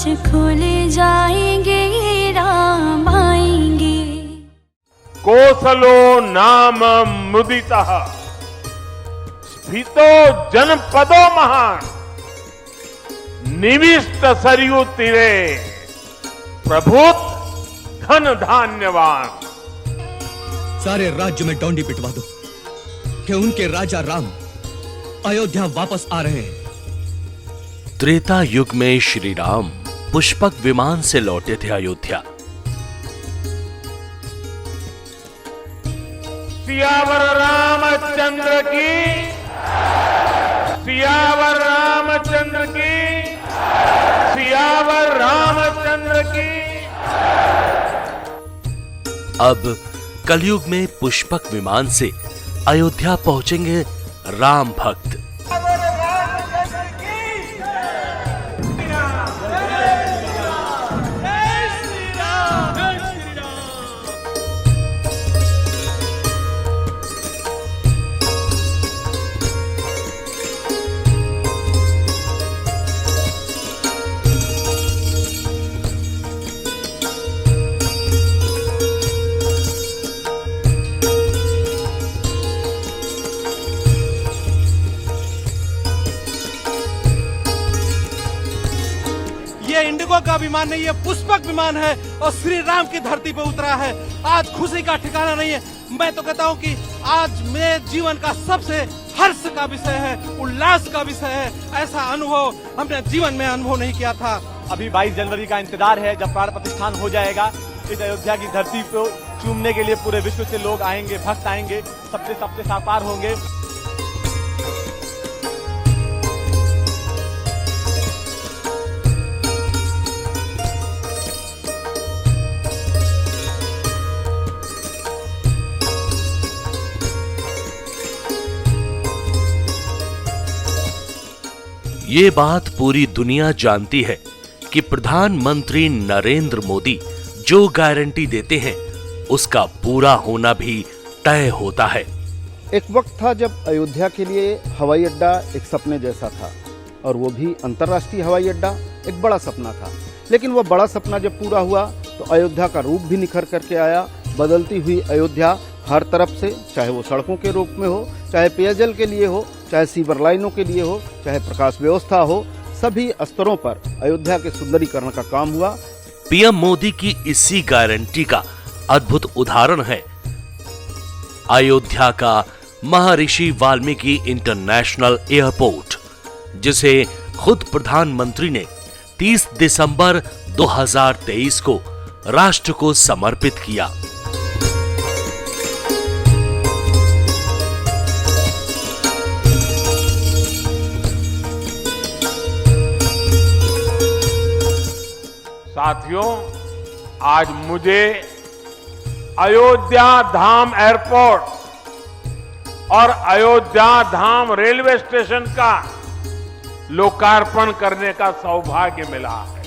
आज खुल जाएंगे, राम आएंगे। कोसलो नाम मुदितः स्फीतो जनपदो महान, निविष्ट सरयू तीरे प्रभुत धन धान्यवान। सारे राज्य में डोंडी पिटवा दो कि उनके राजा राम अयोध्या वापस आ रहे हैं। त्रेता युग में श्री राम पुष्पक विमान से लौटे थे अयोध्या। सियावर रामचंद्र की, सियावर रामचंद्र की, सियावर रामचंद्र की। अब कलयुग में पुष्पक विमान से अयोध्या पहुंचेंगे राम भक्त। ये इंडिगो का विमान नहीं है, पुष्पक विमान है और श्री राम की धरती पे उतरा है। आज खुशी का ठिकाना नहीं है। मैं तो कहता हूँ कि आज मेरे जीवन का सबसे हर्ष का विषय है, उल्लास का विषय है। ऐसा अनुभव हमने जीवन में अनुभव नहीं किया था। अभी 22 जनवरी का इंतजार है जब प्राण प्रतिष्ठान हो जाएगा। इस अयोध्या की धरती को चूमने के लिए पूरे विश्व से लोग आएंगे, भक्त आएंगे, सबसे साकार होंगे। ये बात पूरी दुनिया जानती है कि प्रधानमंत्री नरेंद्र मोदी जो गारंटी देते हैं उसका पूरा होना भी तय होता है। एक वक्त था जब अयोध्या के लिए हवाई अड्डा एक सपने जैसा था, और वो भी अंतर्राष्ट्रीय हवाई अड्डा एक बड़ा सपना था। लेकिन वह बड़ा सपना जब पूरा हुआ तो अयोध्या का रूप भी निखर करके आया। बदलती हुई अयोध्या हर तरफ से, चाहे वो सड़कों के रूप में हो, चाहे पेयजल के लिए हो, चाहे सीवर लाइनों के लिए हो, चाहे प्रकाश व्यवस्था हो, सभी स्तरों पर अयोध्या के सुंदरीकरण का काम हुआ। पीएम मोदी की इसी गारंटी का अद्भुत उदाहरण है अयोध्या का महर्षि वाल्मीकि इंटरनेशनल एयरपोर्ट, जिसे खुद प्रधानमंत्री ने 30 दिसंबर 2023 को राष्ट्र को समर्पित किया। साथियों, आज मुझे अयोध्या धाम एयरपोर्ट और अयोध्या धाम रेलवे स्टेशन का लोकार्पण करने का सौभाग्य मिला है।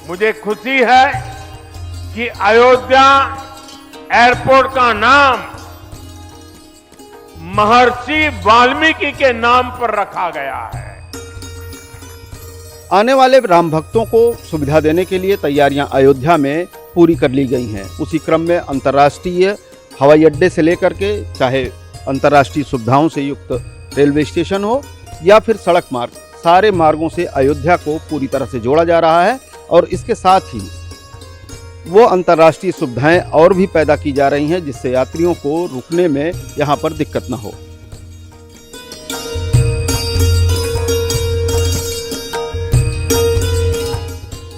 मुझे खुशी है कि अयोध्या एयरपोर्ट का नाम महर्षि वाल्मीकि के नाम पर रखा गया है। आने वाले राम भक्तों को सुविधा देने के लिए तैयारियां अयोध्या में पूरी कर ली गई हैं। उसी क्रम में अंतर्राष्ट्रीय हवाई अड्डे से लेकर के चाहे अंतर्राष्ट्रीय सुविधाओं से युक्त रेलवे स्टेशन हो या फिर सड़क मार्ग, सारे मार्गों से अयोध्या को पूरी तरह से जोड़ा जा रहा है। और इसके साथ ही वो अंतर्राष्ट्रीय सुविधाएं और भी पैदा की जा रही हैं जिससे यात्रियों को रुकने में यहाँ पर दिक्कत न हो।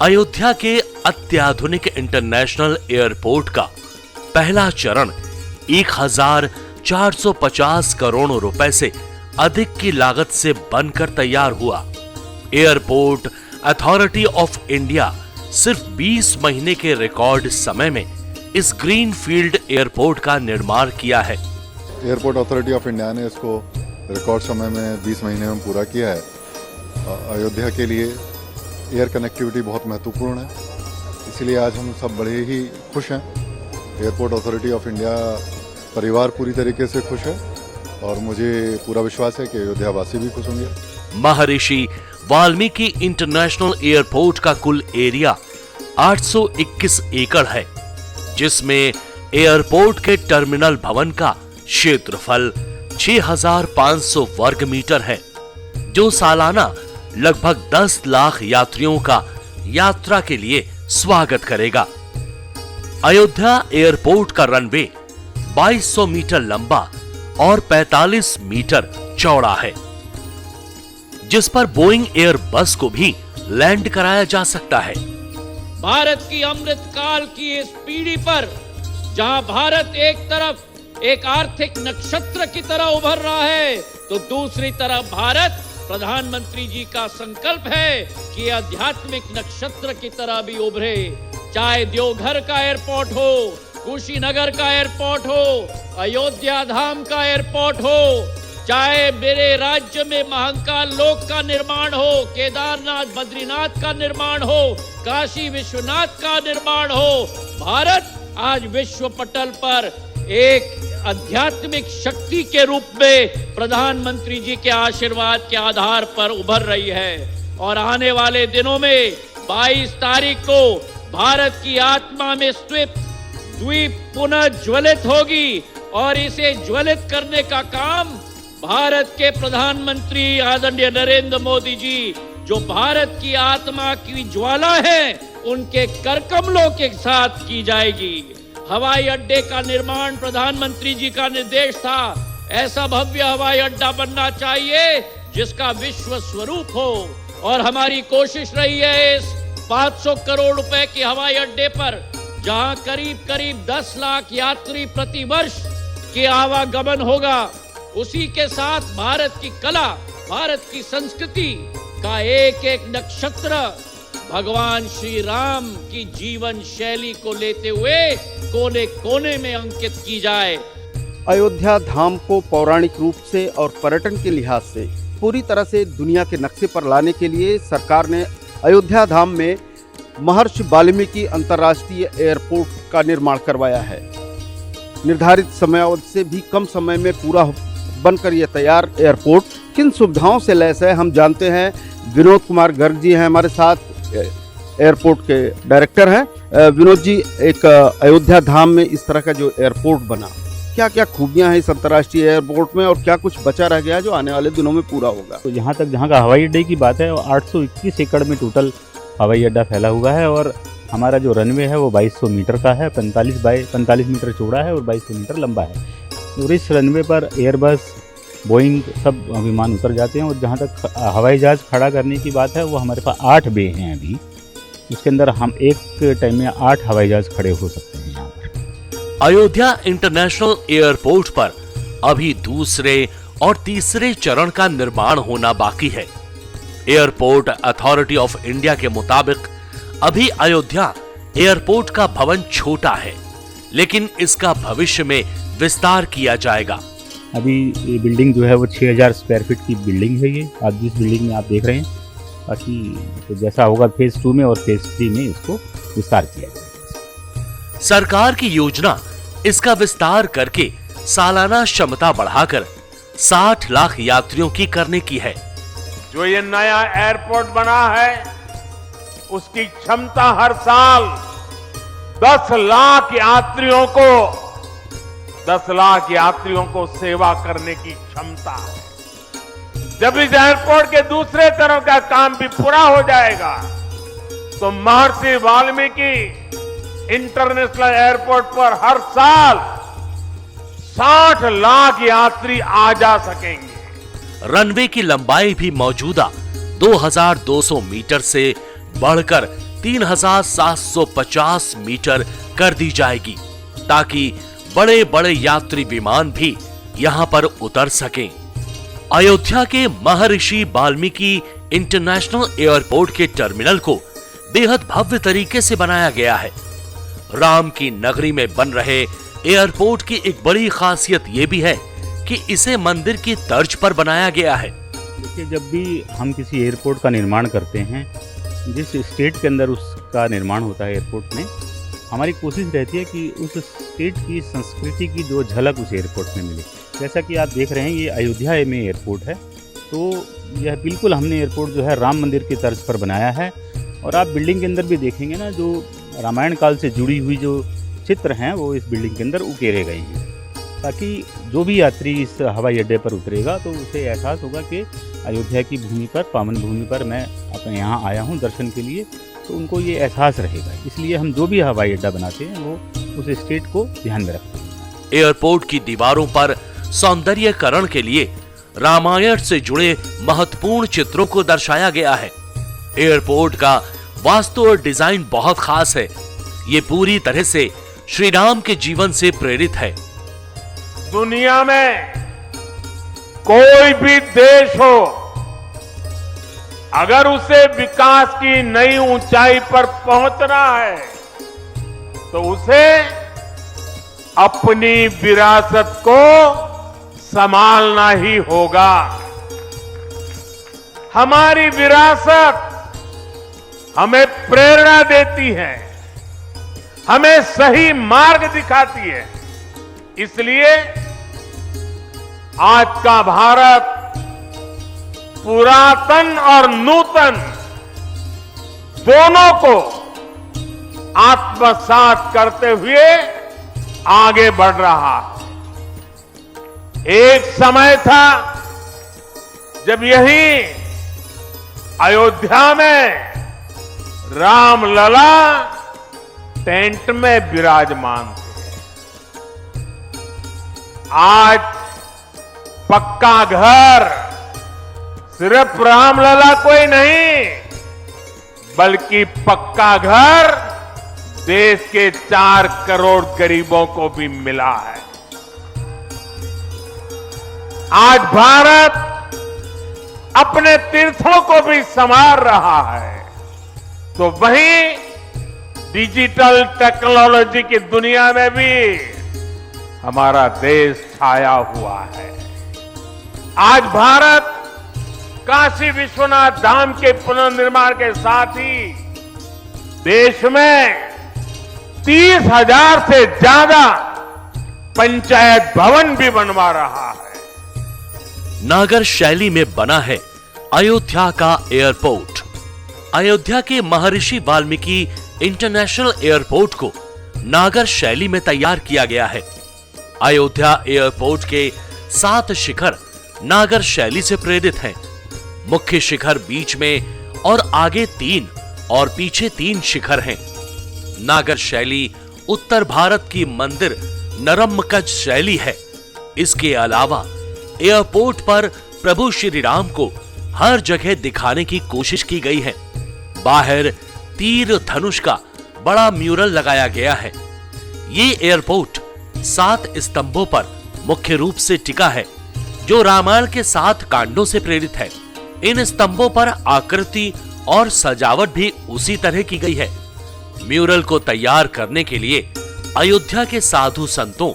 अयोध्या के अत्याधुनिक इंटरनेशनल एयरपोर्ट का पहला चरण 1450 करोड़ रुपए से अधिक की लागत से बनकर तैयार हुआ। एयरपोर्ट अथॉरिटी ऑफ इंडिया सिर्फ 20 महीने के रिकॉर्ड समय में इस ग्रीन फील्ड एयरपोर्ट का निर्माण किया है। एयरपोर्ट अथॉरिटी ऑफ इंडिया ने इसको रिकॉर्ड समय में 20 महीने में पूरा किया है। अयोध्या के लिए एयर कनेक्टिविटी बहुत महत्वपूर्ण है, इसलिए आज हम सब बड़े ही खुश हैं। एयरपोर्ट अथॉरिटी ऑफ इंडिया परिवार पूरी तरीके से खुश है और मुझे पूरा विश्वास है कि अयोध्या वासी भी खुश होंगे। महर्षि वाल्मीकि इंटरनेशनल एयरपोर्ट का कुल एरिया 821 एकड़ है, जिसमें एयरपोर्ट के टर्मिनल भवन का क्षेत्रफल 6500 वर्ग मीटर है, जो सालाना लगभग 10 लाख यात्रियों का यात्रा के लिए स्वागत करेगा। अयोध्या एयरपोर्ट का रनवे 2200 मीटर लंबा और 45 मीटर चौड़ा है, जिस पर बोइंग एयर बस को भी लैंड कराया जा सकता है। भारत की अमृत काल की इस पीढ़ी पर जहां भारत एक तरफ एक आर्थिक नक्षत्र की तरह उभर रहा है, तो दूसरी तरफ भारत प्रधानमंत्री जी का संकल्प है कि आध्यात्मिक नक्षत्र की तरह भी उभरे। चाहे देवघर का एयरपोर्ट हो, कुशीनगर का एयरपोर्ट हो, अयोध्या धाम का एयरपोर्ट हो, चाहे मेरे राज्य में महाकाल लोक का निर्माण हो, केदारनाथ बद्रीनाथ का निर्माण हो, काशी विश्वनाथ का निर्माण हो, भारत आज विश्व पटल पर एक आध्यात्मिक शक्ति के रूप में प्रधानमंत्री जी के आशीर्वाद के आधार पर उभर रही है। और आने वाले दिनों में 22 तारीख को भारत की आत्मा में स्थित द्वीप पुनः ज्वलित होगी और इसे ज्वलित करने का काम भारत के प्रधानमंत्री आदरणीय नरेंद्र मोदी जी, जो भारत की आत्मा की ज्वाला है, उनके करकमलों के साथ की जाएगी। हवाई अड्डे का निर्माण प्रधानमंत्री जी का निर्देश था। ऐसा भव्य हवाई अड्डा बनना चाहिए जिसका विश्व स्वरूप हो, और हमारी कोशिश रही है इस 500 करोड़ रुपए के हवाई अड्डे पर, जहां करीब करीब 10 लाख यात्री प्रति वर्ष के आवागमन होगा, उसी के साथ भारत की कला, भारत की संस्कृति का एक एक नक्षत्र भगवान श्री राम की जीवन शैली को लेते हुए कोने कोने में अंकित की जाए। अयोध्या धाम को पौराणिक रूप से और पर्यटन के लिहाज से पूरी तरह से दुनिया के नक्शे पर लाने के लिए सरकार ने अयोध्या धाम में महर्षि वाल्मीकि अंतर्राष्ट्रीय एयरपोर्ट का निर्माण करवाया है। निर्धारित समयावधि से भी कम समय में पूरा बनकर यह तैयार एयरपोर्ट किन सुविधाओं से लैस है, हम जानते हैं। विनोद कुमार गर्ग जी हैं हमारे साथ, एयरपोर्ट के डायरेक्टर हैं। विनोद जी, एक अयोध्या धाम में इस तरह का जो एयरपोर्ट बना, क्या क्या खूबियां हैं इस अंतर्राष्ट्रीय एयरपोर्ट में और क्या कुछ बचा रह गया है जो आने वाले दिनों में पूरा होगा? तो जहाँ का हवाई अड्डे की बात है, 821 एकड़ में टोटल हवाई अड्डा फैला हुआ है, और हमारा जो रनवे है वो 2200 मीटर का है, 45 बाई 45 मीटर चौड़ा है और 2200 मीटर लंबा है। और इस रनवे पर एयरबस, बोइंग सब विमान उतर जाते हैं। और जहाँ तक हवाई जहाज़ खड़ा करने की बात है, वो हमारे पास 8 बे हैं अभी, उसके अंदर हम एक टाइम में 8 हवाई जहाज खड़े हो सकते हैं यहाँ पर। अयोध्या इंटरनेशनल एयरपोर्ट पर अभी दूसरे और तीसरे चरण का निर्माण होना बाकी है। एयरपोर्ट अथॉरिटी ऑफ इंडिया के मुताबिक अभी अयोध्या एयरपोर्ट का भवन छोटा है, लेकिन इसका भविष्य में विस्तार किया जाएगा। अभी ये बिल्डिंग जो है वो 6000 स्क्वायर फीट की बिल्डिंग है। ये आप जिस बिल्डिंग में आप देख रहे हैं, बाकी तो जैसा होगा फेज 2 में और फेज 3 में इसको विस्तार किया जाएगा। सरकार की योजना इसका विस्तार करके सालाना क्षमता बढ़ाकर 60 लाख यात्रियों की करने की है। जो ये नया एयरपोर्ट बना है, उसकी क्षमता हर साल 10 लाख यात्रियों को सेवा करने की क्षमता है। जब इस एयरपोर्ट के दूसरे चरण का काम भी पूरा हो जाएगा, तो महर्षि वाल्मीकि इंटरनेशनल एयरपोर्ट पर हर साल 60 लाख यात्री आ जा सकेंगे। रनवे की लंबाई भी मौजूदा 2200 मीटर से बढ़कर 3750 मीटर कर दी जाएगी, ताकि बड़े बड़े यात्री विमान भी यहां पर उतर सकें। अयोध्या के महर्षि वाल्मीकि इंटरनेशनल एयरपोर्ट के टर्मिनल को बेहद भव्य तरीके से बनाया गया है। राम की नगरी में बन रहे एयरपोर्ट की एक बड़ी खासियत यह भी है कि इसे मंदिर की तर्ज पर बनाया गया है। देखिए, जब भी हम किसी एयरपोर्ट का निर्माण करते हैं, जिस स्टेट के अंदर उसका निर्माण होता है एयरपोर्ट में, हमारी कोशिश रहती है कि उस स्टेट की संस्कृति की जो झलक उस एयरपोर्ट में मिले। जैसा कि आप देख रहे हैं, ये अयोध्या में एयरपोर्ट है तो यह बिल्कुल हमने एयरपोर्ट जो है राम मंदिर की तर्ज पर बनाया है। और आप बिल्डिंग के अंदर भी देखेंगे ना, जो रामायण काल से जुड़ी हुई जो चित्र हैं वो इस बिल्डिंग के अंदर उकेरे गए हैं, ताकि जो भी यात्री इस हवाई अड्डे पर उतरेगा तो उसे एहसास होगा कि अयोध्या की भूमि पर, पावन भूमि पर मैं अपने यहाँ आया हूँ दर्शन के लिए, तो उनको ये एहसास रहेगा। इसलिए हम जो भी हवाई अड्डा बनाते हैं वो उस स्टेट को ध्यान में रखते हैं। एयरपोर्ट की दीवारों पर सौंदर्यकरण के लिए रामायण से जुड़े महत्वपूर्ण चित्रों को दर्शाया गया है। एयरपोर्ट का वास्तु और डिजाइन बहुत खास है। ये पूरी तरह से श्री राम के जीवन से प्रेरित है। दुनिया में कोई भी देश हो, अगर उसे विकास की नई ऊंचाई पर पहुंचना है तो उसे अपनी विरासत को संभालना ही होगा। हमारी विरासत हमें प्रेरणा देती है, हमें सही मार्ग दिखाती है। इसलिए आज का भारत पुरातन और नूतन दोनों को आत्मसात करते हुए आगे बढ़ रहा है। एक समय था जब यही अयोध्या में रामलला टेंट में विराजमान थे। आज पक्का घर सिर्फ रामलला कोई नहीं, बल्कि पक्का घर देश के 4 करोड़ गरीबों को भी मिला है। आज भारत अपने तीर्थों को भी संभाल रहा है, तो वहीं डिजिटल टेक्नोलॉजी की दुनिया में भी हमारा देश छाया हुआ है। आज भारत काशी विश्वनाथ धाम के पुनर्निर्माण के साथ ही देश में 30,000 से ज्यादा पंचायत भवन भी बनवा रहा है। नागर शैली में बना है अयोध्या का एयरपोर्ट। अयोध्या के महर्षि वाल्मीकि इंटरनेशनल एयरपोर्ट को नागर शैली में तैयार किया गया है। अयोध्या एयरपोर्ट के 7 शिखर नागर शैली से प्रेरित हैं। मुख्य शिखर बीच में और आगे 3 और पीछे 3 शिखर हैं। नागर शैली उत्तर भारत की मंदिर नरम्मकज शैली है। इसके अलावा एयरपोर्ट पर प्रभु श्री राम को हर जगह दिखाने की कोशिश की गई है। बाहर तीर धनुष का बड़ा म्यूरल लगाया गया है। ये एयरपोर्ट 7 स्तंभों पर मुख्य रूप से टिका है, जो रामायण के 7 कांडों से प्रेरित है। इन स्तंभों पर आकृति और सजावट भी उसी तरह की गई है। म्यूरल को तैयार करने के लिए अयोध्या के साधु संतों,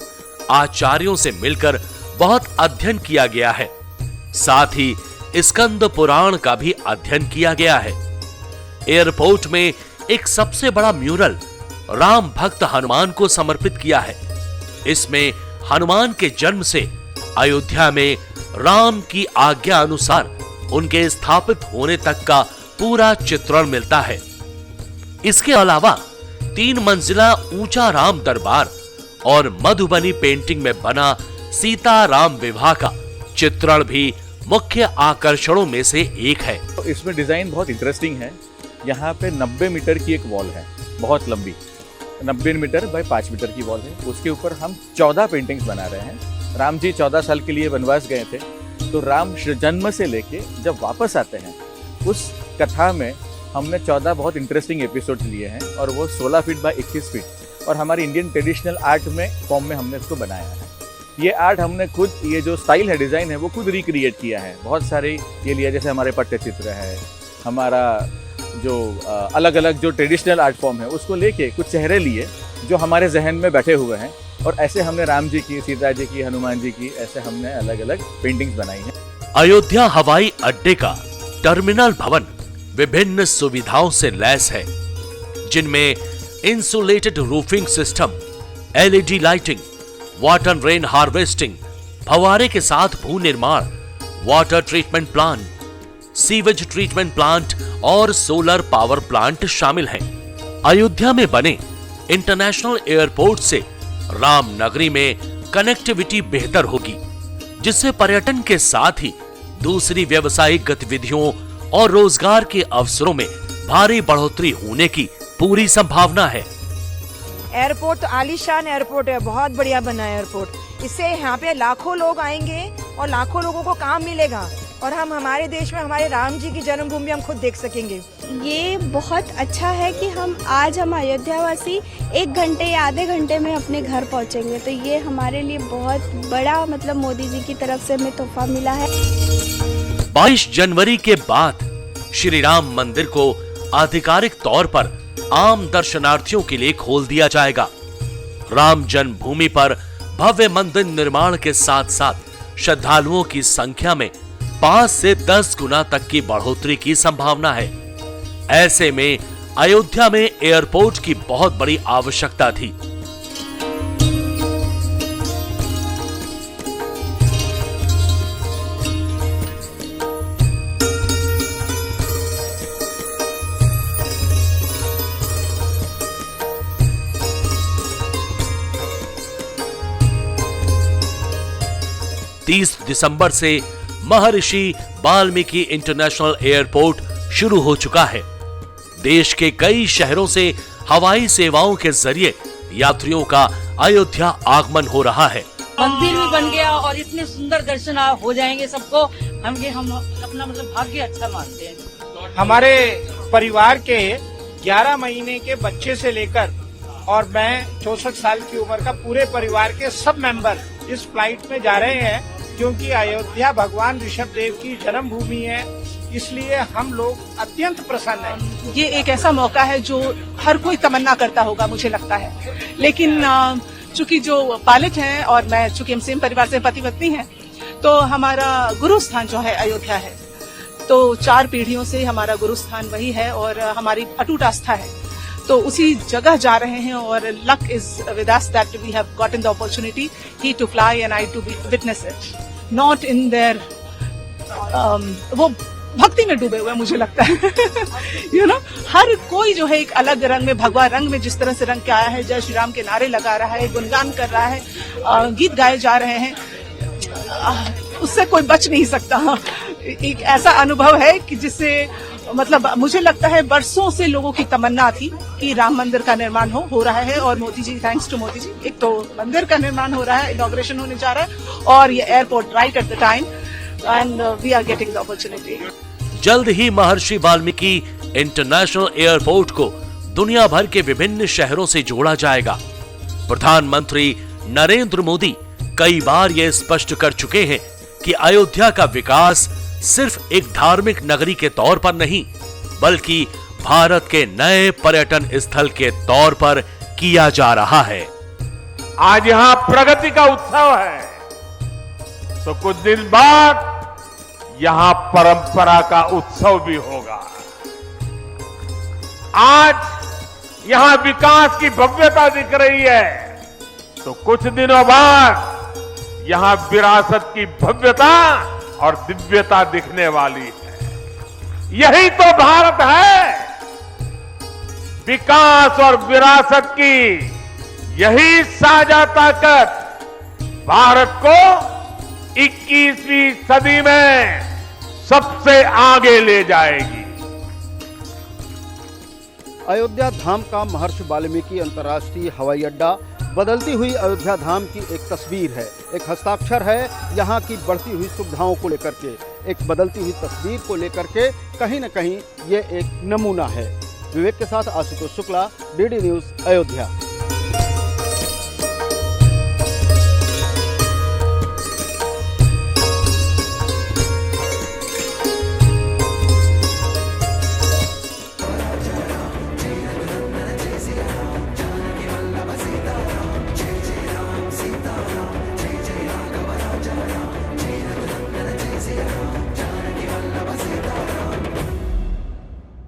आचार्यों से मिलकर बहुत अध्ययन किया गया है। साथ ही स्कंद पुराण का भी अध्ययन किया गया है। एयरपोर्ट में एक सबसे बड़ा म्यूरल राम भक्त हनुमान को समर्पित किया है। इसमें हनुमान के जन्म से अयोध्या में राम की आज्ञा अनुसार उनके स्थापित होने तक का पूरा चित्रण मिलता है। इसके अलावा 3 मंजिला ऊंचा राम दरबार और मधुबनी पेंटिंग में बना सीता राम विवाह का चित्रण भी मुख्य आकर्षणों में से एक है। तो इसमें डिजाइन बहुत इंटरेस्टिंग है। यहाँ पे 90 मीटर की एक वॉल है, बहुत लंबी, 90 मीटर बाय 5 मीटर की वॉल है। उसके ऊपर हम 14 पेंटिंग्स बना रहे हैं। राम जी 14 साल के लिए वनवास गए थे, तो राम जन्म से लेके जब वापस आते हैं उस कथा में हमने 14 बहुत इंटरेस्टिंग एपिसोड लिए हैं, और वो 16 फीट बाय 21 फीट और हमारी इंडियन ट्रेडिशनल आर्ट में फॉर्म में हमने इसको बनाया है। ये आर्ट हमने खुद, ये जो स्टाइल है, डिज़ाइन है, वो खुद रिक्रिएट किया है। बहुत सारे ये लिया, जैसे हमारे पट्टचित्र है, हमारा जो अलग अलग जो ट्रेडिशनल आर्ट फॉर्म है उसको लेके कुछ चेहरे लिए जो हमारे जहन में बैठे हुए हैं, और ऐसे हमने राम जी की, सीता जी की, हनुमान जी की, ऐसे हमने अलग अलग पेंटिंग्स बनाई हैं। अयोध्या हवाई अड्डे का टर्मिनल भवन विभिन्न सुविधाओं से लैस है, जिनमें insulated roofing system, LED lighting, water rain harvesting, फव्वारे के साथ भू निर्माण, water treatment plant, sewage treatment plant और सोलर पावर प्लांट शामिल हैं। अयोध्या में बने इंटरनेशनल एयरपोर्ट से रामनगरी में कनेक्टिविटी बेहतर होगी, जिससे पर्यटन के साथ ही दूसरी व्यावसायिक गतिविधियों और रोजगार के अवसरों में भारी बढ़ोतरी होने की पूरी संभावना है। एयरपोर्ट तो आलीशान एयरपोर्ट है, बहुत बढ़िया बना है एयरपोर्ट। इससे यहाँ पे लाखों लोग आएंगे और लाखों लोगों को काम मिलेगा और हम हमारे देश में हमारे राम जी की जन्मभूमि हम खुद देख सकेंगे। ये बहुत अच्छा है कि हम अयोध्या वासी 1 घंटे या आधे घंटे में अपने घर पहुंचेंगे, तो ये हमारे लिए बहुत बड़ा मतलब मोदी जी की तरफ से हमें तोहफा मिला है। 22 जनवरी के बाद श्री राम मंदिर को आधिकारिक तौर पर आम दर्शनार्थियों के लिए खोल दिया जाएगा। राम जन्मभूमि पर भव्य मंदिर निर्माण के साथ साथ श्रद्धालुओं की संख्या में 5 से 10 गुना तक की बढ़ोतरी की संभावना है। ऐसे में अयोध्या में एयरपोर्ट की बहुत बड़ी आवश्यकता थी। दिसंबर से महर्षि वाल्मीकि इंटरनेशनल एयरपोर्ट शुरू हो चुका है। देश के कई शहरों से हवाई सेवाओं के जरिए यात्रियों का अयोध्या आगमन हो रहा है। मंदिर भी बन गया और इतने सुंदर दर्शन हो जाएंगे सबको, हम अपना मतलब भाग्य अच्छा मानते हैं। हमारे परिवार के 11 महीने के बच्चे से लेकर और मैं 64 साल की उम्र का पूरे परिवार के सब मेंबर इस फ्लाइट में जा रहे हैं, क्योंकि अयोध्या भगवान ऋषभ देव की जन्मभूमि है, इसलिए हम लोग अत्यंत प्रसन्न हैं। ये एक ऐसा मौका है जो हर कोई तमन्ना करता होगा, मुझे लगता है। लेकिन चूंकि जो पायलट हैं और मैं चूंकि हम सेम परिवार से पति पत्नी हैं, तो हमारा गुरु स्थान जो है अयोध्या है। तो 4 पीढ़ियों से हमारा गुरु स्थान वही है और हमारी अटूट आस्था है, तो उसी जगह जा रहे हैं। और luck is with us that we have gotten the opportunity he to fly and I to witness it, not in there वो भक्ति में डूबे हुए मुझे लगता है। यू नो, हर कोई जो है एक अलग रंग में, भगवा रंग में जिस तरह से रंग के आया है, जय श्री राम के नारे लगा रहा है, गुणगान कर रहा है, गीत गाए जा रहे हैं, उससे कोई बच नहीं सकता। एक ऐसा अनुभव है कि जिससे मतलब मुझे लगता है बरसों से लोगों की तमन्ना थी कि राम मंदिर का निर्माण हो रहा है और मोदी जी, थैंक्स टू मोदी जी, एक तो मंदिर का निर्माण हो रहा है, इनॉग्रेशन होने जा रहा है और ये airport right at the time and we are getting the opportunity. जल्द ही महर्षि वाल्मीकि इंटरनेशनल एयरपोर्ट को दुनिया भर के विभिन्न शहरों से जोड़ा जाएगा। प्रधानमंत्री नरेंद्र मोदी कई बार ये स्पष्ट कर चुके हैं कि अयोध्या का विकास सिर्फ एक धार्मिक नगरी के तौर पर नहीं, बल्कि भारत के नए पर्यटन स्थल के तौर पर किया जा रहा है। आज यहाँ प्रगति का उत्सव है, तो कुछ दिन बाद यहाँ परंपरा का उत्सव भी होगा। आज यहाँ विकास की भव्यता दिख रही है, तो कुछ दिनों बाद यहाँ विरासत की भव्यता और दिव्यता दिखने वाली है। यही तो भारत है, विकास और विरासत की यही साझा ताकत भारत को 21वीं सदी में सबसे आगे ले जाएगी। अयोध्या धाम का महर्षि वाल्मीकि अंतर्राष्ट्रीय हवाई अड्डा बदलती हुई अयोध्या धाम की एक तस्वीर है, एक हस्ताक्षर है यहाँ की बढ़ती हुई सुविधाओं को लेकर के, एक बदलती हुई तस्वीर को लेकर के कहीं न कहीं ये एक नमूना है। विवेक के साथ आशुतोष शुक्ला, डीडी न्यूज़, अयोध्या।